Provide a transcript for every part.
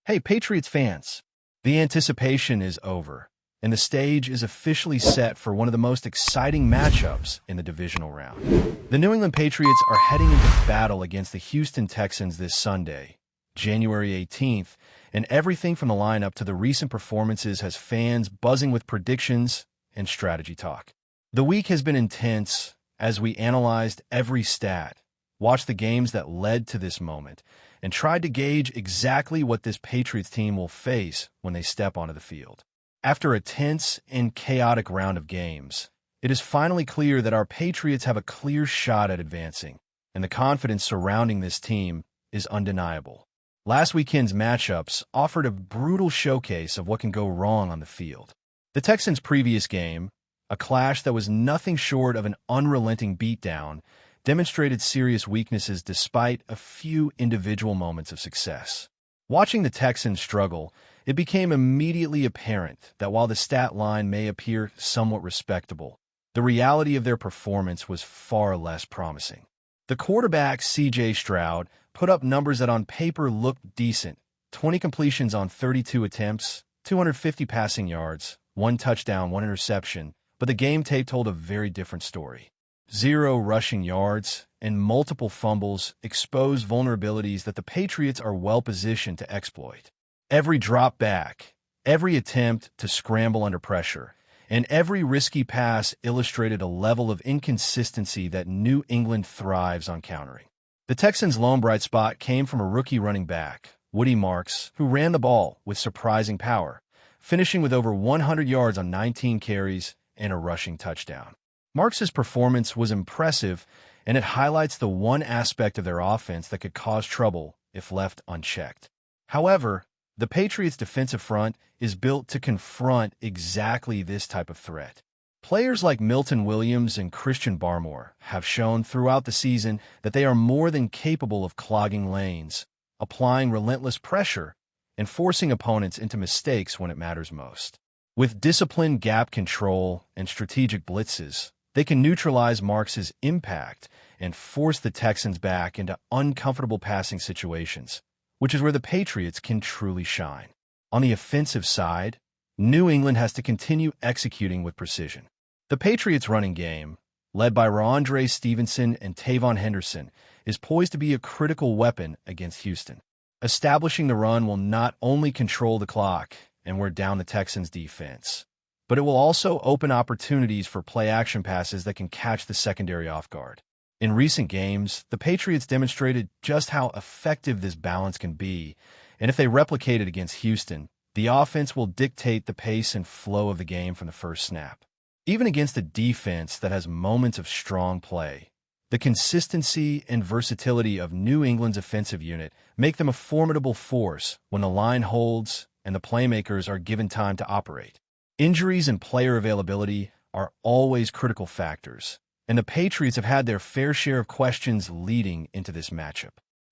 Hey, Patriots fans! The anticipation is over, and the stage is officially set for one of the most exciting matchups in the divisional round. The New England Patriots are heading into battle against the Houston Texans this Sunday, January 18th, and everything from the lineup to the recent performances has fans buzzing with predictions and strategy talk. The week has been intense as we analyzed every stat, watched the games that led to this moment, and tried to gauge exactly what this Patriots team will face when they step onto the field. After a tense and chaotic round of games, it is finally clear that our Patriots have a clear shot at advancing, and the confidence surrounding this team is undeniable. Last weekend's matchups offered a brutal showcase of what can go wrong on the field. The Texans' previous game, a clash that was nothing short of an unrelenting beatdown, demonstrated serious weaknesses despite a few individual moments of success. Watching the Texans struggle, it became immediately apparent that while the stat line may appear somewhat respectable, the reality of their performance was far less promising. The quarterback, C.J. Stroud, put up numbers that on paper looked decent: 20 completions on 32 attempts, 250 passing yards, 1 touchdown, 1 interception, but the game tape told a very different story. 0 rushing yards and multiple fumbles exposed vulnerabilities that the Patriots are well-positioned to exploit. Every drop back, every attempt to scramble under pressure, and every risky pass illustrated a level of inconsistency that New England thrives on countering. The Texans' lone bright spot came from a rookie running back, Woody Marks, who ran the ball with surprising power, finishing with over 100 yards on 19 carries and a rushing touchdown. Marks' performance was impressive, and it highlights the one aspect of their offense that could cause trouble if left unchecked. However, the Patriots' defensive front is built to confront exactly this type of threat. Players like Milton Williams and Christian Barmore have shown throughout the season that they are more than capable of clogging lanes, applying relentless pressure, and forcing opponents into mistakes when it matters most. With disciplined gap control and strategic blitzes, they can neutralize Marks' impact and force the Texans back into uncomfortable passing situations, which is where the Patriots can truly shine. On the offensive side, New England has to continue executing with precision. The Patriots' running game, led by Rhamondre Stevenson and Tavon Henderson, is poised to be a critical weapon against Houston. Establishing the run will not only control the clock and wear down the Texans' defense, but it will also open opportunities for play-action passes that can catch the secondary off guard. In recent games, the Patriots demonstrated just how effective this balance can be, and if they replicate it against Houston, the offense will dictate the pace and flow of the game from the first snap. Even against a defense that has moments of strong play, the consistency and versatility of New England's offensive unit make them a formidable force when the line holds and the playmakers are given time to operate. Injuries and player availability are always critical factors, and the Patriots have had their fair share of questions leading into this matchup.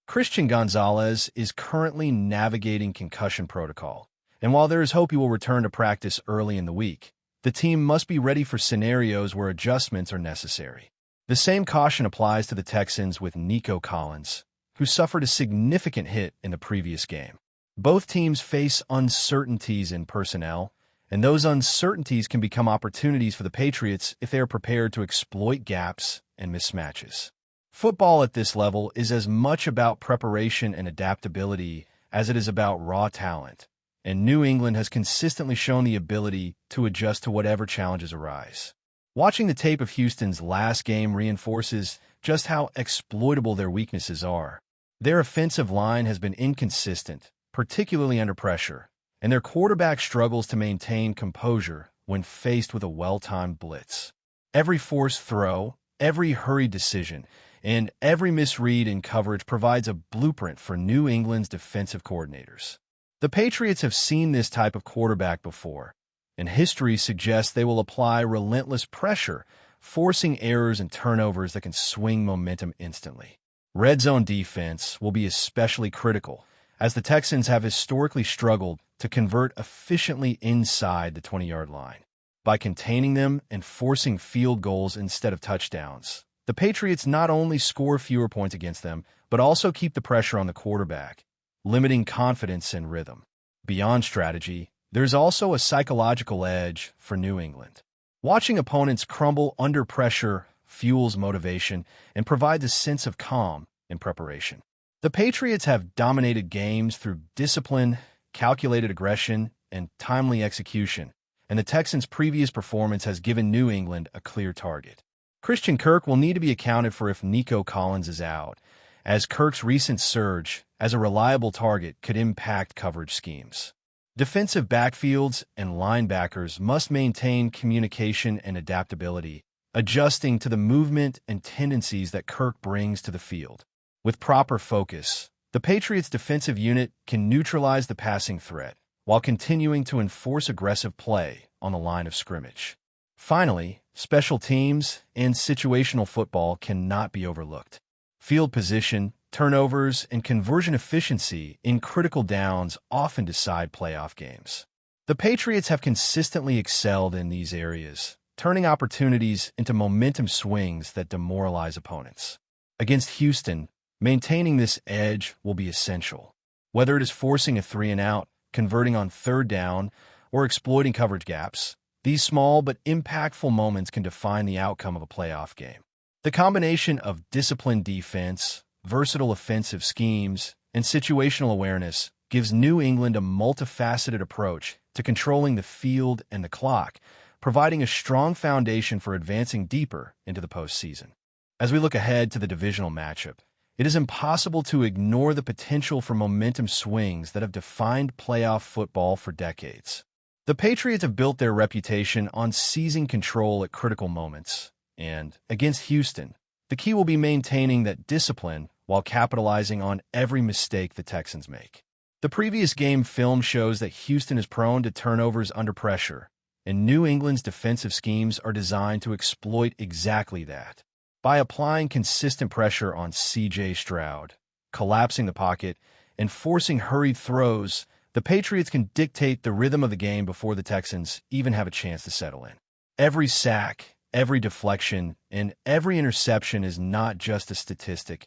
Christian Gonzalez is currently navigating concussion protocol, and while there is hope he will return to practice early in the week, the team must be ready for scenarios where adjustments are necessary. The same caution applies to the Texans with Nico Collins, who suffered a significant hit in the previous game. Both teams face uncertainties in personnel, and those uncertainties can become opportunities for the Patriots if they are prepared to exploit gaps and mismatches. Football at this level is as much about preparation and adaptability as it is about raw talent, and New England has consistently shown the ability to adjust to whatever challenges arise. Watching the tape of Houston's last game reinforces just how exploitable their weaknesses are. Their offensive line has been inconsistent, particularly under pressure, and their quarterback struggles to maintain composure when faced with a well-timed blitz. Every forced throw, every hurried decision, and every misread in coverage provides a blueprint for New England's defensive coordinators. The Patriots have seen this type of quarterback before, and history suggests they will apply relentless pressure, forcing errors and turnovers that can swing momentum instantly. Red zone defense will be especially critical, as the Texans have historically struggled to convert efficiently inside the 20-yard line. By containing them and forcing field goals instead of touchdowns, the Patriots not only score fewer points against them, but also keep the pressure on the quarterback, limiting confidence and rhythm. Beyond strategy, there's also a psychological edge for New England. Watching opponents crumble under pressure fuels motivation and provides a sense of calm in preparation. The Patriots have dominated games through discipline, calculated aggression, and timely execution, and the Texans' previous performance has given New England a clear target. Christian Kirk will need to be accounted for if Nico Collins is out, as Kirk's recent surge as a reliable target could impact coverage schemes. Defensive backfields and linebackers must maintain communication and adaptability, adjusting to the movement and tendencies that Kirk brings to the field. With proper focus, the Patriots' defensive unit can neutralize the passing threat while continuing to enforce aggressive play on the line of scrimmage. Finally, special teams and situational football cannot be overlooked. Field position, turnovers, and conversion efficiency in critical downs often decide playoff games. The Patriots have consistently excelled in these areas, turning opportunities into momentum swings that demoralize opponents. Against Houston, maintaining this edge will be essential. Whether it is forcing a 3-and-out, converting on third down, or exploiting coverage gaps, these small but impactful moments can define the outcome of a playoff game. The combination of disciplined defense, versatile offensive schemes, and situational awareness gives New England a multifaceted approach to controlling the field and the clock, providing a strong foundation for advancing deeper into the postseason. As we look ahead to the divisional matchup, it is impossible to ignore the potential for momentum swings that have defined playoff football for decades. The Patriots have built their reputation on seizing control at critical moments, and against Houston, the key will be maintaining that discipline while capitalizing on every mistake the Texans make. The previous game film shows that Houston is prone to turnovers under pressure, and New England's defensive schemes are designed to exploit exactly that. By applying consistent pressure on C.J. Stroud, collapsing the pocket, and forcing hurried throws, the Patriots can dictate the rhythm of the game before the Texans even have a chance to settle in. Every sack, every deflection, and every interception is not just a statistic.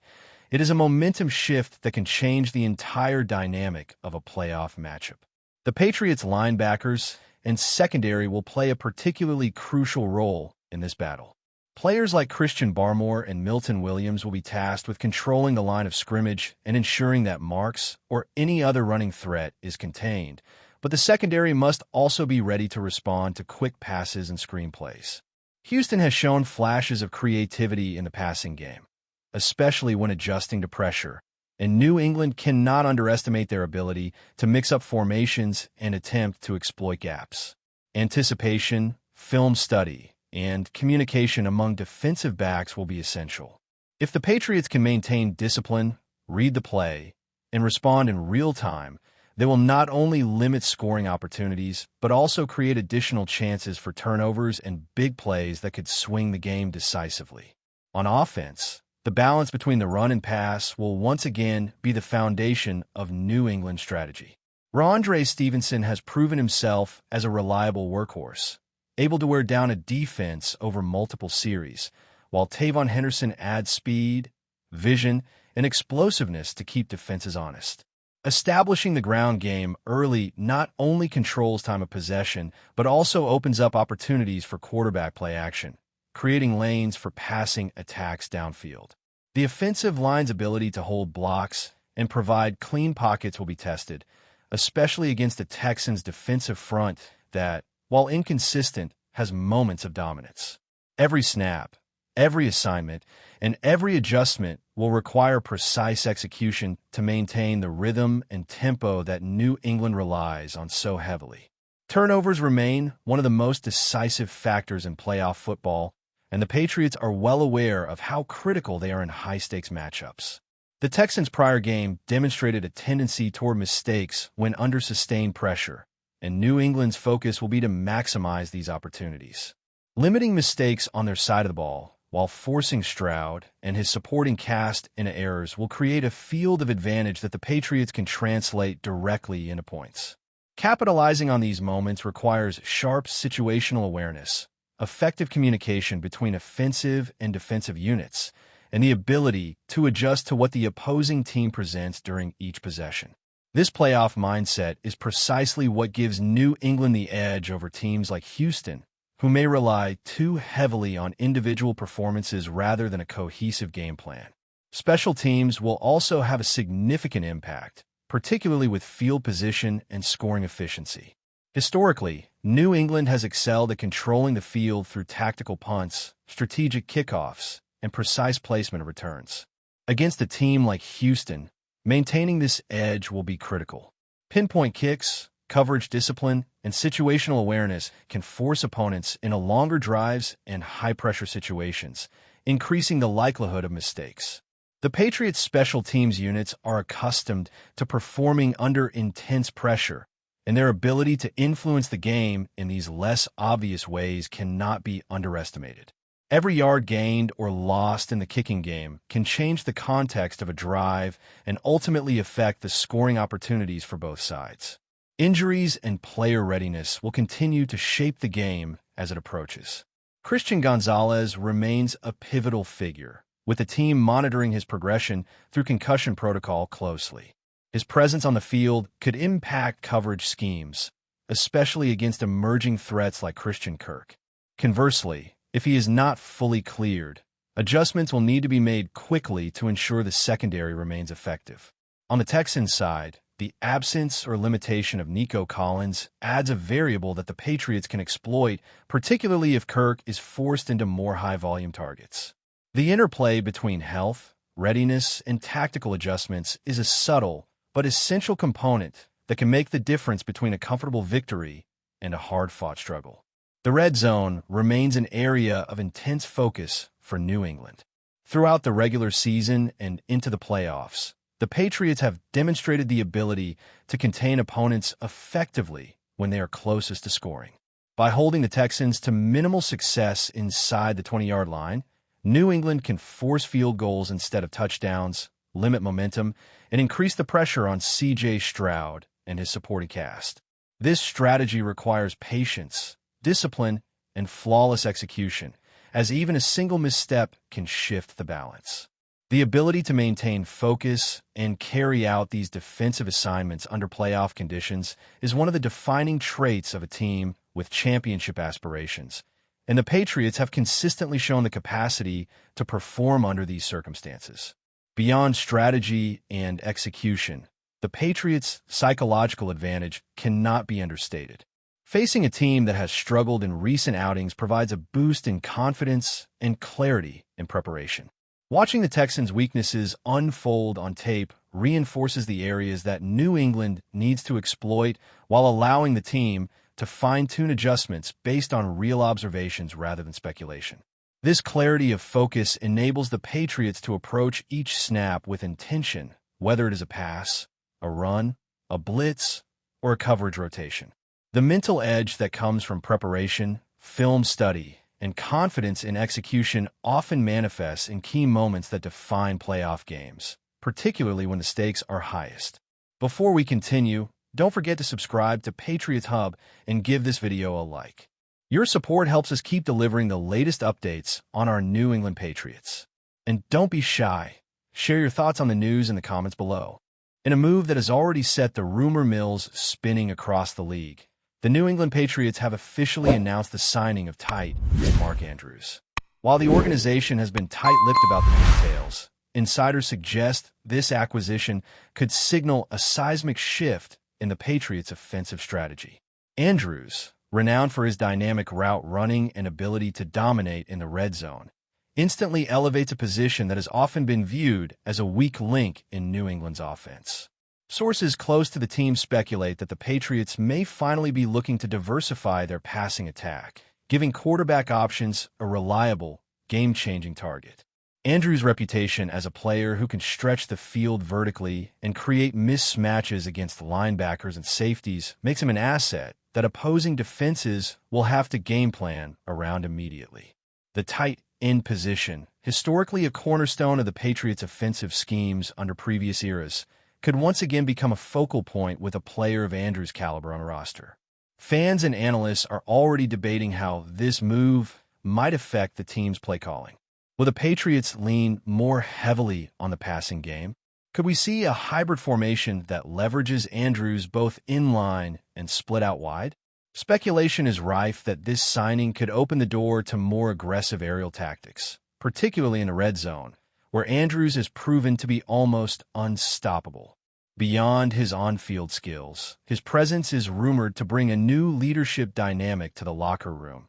It is a momentum shift that can change the entire dynamic of a playoff matchup. The Patriots' linebackers and secondary will play a particularly crucial role in this battle. Players like Christian Barmore and Milton Williams will be tasked with controlling the line of scrimmage and ensuring that marks or any other running threat is contained, but the secondary must also be ready to respond to quick passes and screen plays. Houston has shown flashes of creativity in the passing game, especially when adjusting to pressure, and New England cannot underestimate their ability to mix up formations and attempt to exploit gaps. Anticipation, film study, and communication among defensive backs will be essential. If the Patriots can maintain discipline, read the play, and respond in real time, they will not only limit scoring opportunities, but also create additional chances for turnovers and big plays that could swing the game decisively. On offense, the balance between the run and pass will once again be the foundation of New England strategy. Rondre Stevenson has proven himself as a reliable workhorse, able to wear down a defense over multiple series, while Tavon Henderson adds speed, vision, and explosiveness to keep defenses honest. Establishing the ground game early not only controls time of possession, but also opens up opportunities for quarterback play action, creating lanes for passing attacks downfield. The offensive line's ability to hold blocks and provide clean pockets will be tested, especially against the Texans' defensive front that, while inconsistent, has moments of dominance. Every snap, every assignment, and every adjustment will require precise execution to maintain the rhythm and tempo that New England relies on so heavily. Turnovers remain one of the most decisive factors in playoff football, and the Patriots are well aware of how critical they are in high-stakes matchups. The Texans' prior game demonstrated a tendency toward mistakes when under sustained pressure, and New England's focus will be to maximize these opportunities. Limiting mistakes on their side of the ball while forcing Stroud and his supporting cast into errors will create a field of advantage that the Patriots can translate directly into points. Capitalizing on these moments requires sharp situational awareness, effective communication between offensive and defensive units, and the ability to adjust to what the opposing team presents during each possession. This playoff mindset is precisely what gives New England the edge over teams like Houston, who may rely too heavily on individual performances rather than a cohesive game plan. Special teams will also have a significant impact, particularly with field position and scoring efficiency. Historically, New England has excelled at controlling the field through tactical punts, strategic kickoffs, and precise placement of returns. Against a team like Houston, maintaining this edge will be critical. Pinpoint kicks, coverage discipline, and situational awareness can force opponents into longer drives and high-pressure situations, increasing the likelihood of mistakes. The Patriots' special teams units are accustomed to performing under intense pressure, and their ability to influence the game in these less obvious ways cannot be underestimated. Every yard gained or lost in the kicking game can change the context of a drive and ultimately affect the scoring opportunities for both sides. Injuries and player readiness will continue to shape the game as it approaches. Christian Gonzalez remains a pivotal figure, with the team monitoring his progression through concussion protocol closely. His presence on the field could impact coverage schemes, especially against emerging threats like Christian Kirk. Conversely, if he is not fully cleared, adjustments will need to be made quickly to ensure the secondary remains effective. On the Texans' side, the absence or limitation of Nico Collins adds a variable that the Patriots can exploit, particularly if Kirk is forced into more high-volume targets. The interplay between health, readiness, and tactical adjustments is a subtle but essential component that can make the difference between a comfortable victory and a hard-fought struggle. The red zone remains an area of intense focus for New England. Throughout the regular season and into the playoffs, the Patriots have demonstrated the ability to contain opponents effectively when they are closest to scoring. By holding the Texans to minimal success inside the 20-yard line, New England can force field goals instead of touchdowns, limit momentum, and increase the pressure on C.J. Stroud and his supporting cast. This strategy requires patience, discipline, and flawless execution, as even a single misstep can shift the balance. The ability to maintain focus and carry out these defensive assignments under playoff conditions is one of the defining traits of a team with championship aspirations, and the Patriots have consistently shown the capacity to perform under these circumstances. Beyond strategy and execution, the Patriots' psychological advantage cannot be understated. Facing a team that has struggled in recent outings provides a boost in confidence and clarity in preparation. Watching the Texans' weaknesses unfold on tape reinforces the areas that New England needs to exploit while allowing the team to fine-tune adjustments based on real observations rather than speculation. This clarity of focus enables the Patriots to approach each snap with intention, whether it is a pass, a run, a blitz, or a coverage rotation. The mental edge that comes from preparation, film study, and confidence in execution often manifests in key moments that define playoff games, particularly when the stakes are highest. Before we continue, don't forget to subscribe to Patriots Hub and give this video a like. Your support helps us keep delivering the latest updates on our New England Patriots. And don't be shy. Share your thoughts on the news in the comments below. In a move that has already set the rumor mills spinning across the league, the New England Patriots have officially announced the signing of tight end Mark Andrews. While the organization has been tight-lipped about the details, insiders suggest this acquisition could signal a seismic shift in the Patriots' offensive strategy. Andrews, renowned for his dynamic route running and ability to dominate in the red zone, instantly elevates a position that has often been viewed as a weak link in New England's offense. Sources close to the team speculate that the Patriots may finally be looking to diversify their passing attack, giving quarterback options a reliable, game-changing target. Andrews' reputation as a player who can stretch the field vertically and create mismatches against linebackers and safeties makes him an asset that opposing defenses will have to game plan around immediately. The tight end position, historically a cornerstone of the Patriots' offensive schemes under previous eras, could once again become a focal point with a player of Andrews' caliber on a roster. Fans and analysts are already debating how this move might affect the team's play calling. Will the Patriots lean more heavily on the passing game, Could we see a hybrid formation that leverages Andrews both inline and split out wide? Speculation is rife that this signing could open the door to more aggressive aerial tactics, particularly in the red zone, where Andrews is proven to be almost unstoppable. Beyond his on-field skills, his presence is rumored to bring a new leadership dynamic to the locker room,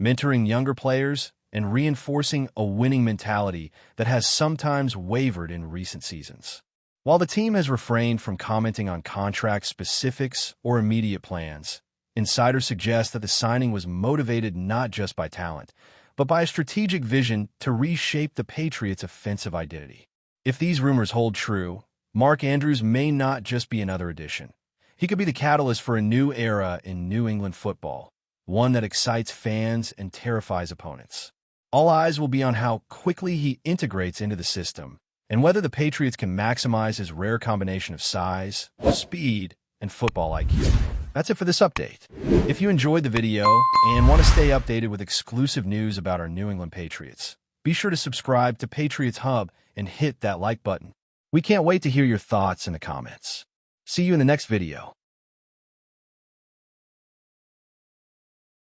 mentoring younger players and reinforcing a winning mentality that has sometimes wavered in recent seasons. While the team has refrained from commenting on contract specifics or immediate plans, insiders suggest that the signing was motivated not just by talent, but by a strategic vision to reshape the Patriots' offensive identity. If these rumors hold true, Mark Andrews may not just be another addition. He could be the catalyst for a new era in New England football, one that excites fans and terrifies opponents. All eyes will be on how quickly he integrates into the system and whether the Patriots can maximize his rare combination of size, speed, and football IQ. That's it for this update. If you enjoyed the video and want to stay updated with exclusive news about our New England Patriots, be sure to subscribe to Patriots Hub and hit that like button. We can't wait to hear your thoughts in the comments. See you in the next video.